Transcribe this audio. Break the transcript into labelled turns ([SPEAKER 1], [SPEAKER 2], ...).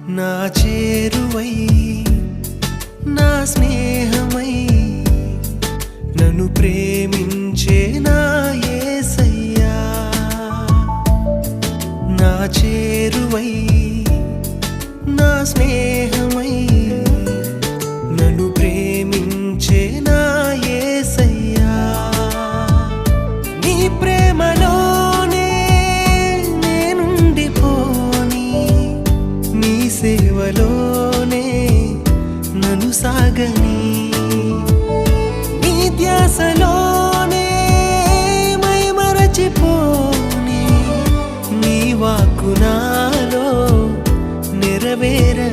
[SPEAKER 1] నా చేరువై నా స్నేహమై నన్ను ప్రేమించే నా యేసయ్యా నా చేరువై నా స్నేహమై నన్ను ప్రేమించే నా యేసయ్యా నీ ప్రేమలోనే నేనుండిపోని నీ సేవలోనే నన్ను సాగని నీ ధ్యాసలోనే మై మరచిపోని నీ వాక్కు నాలో నెరవేరని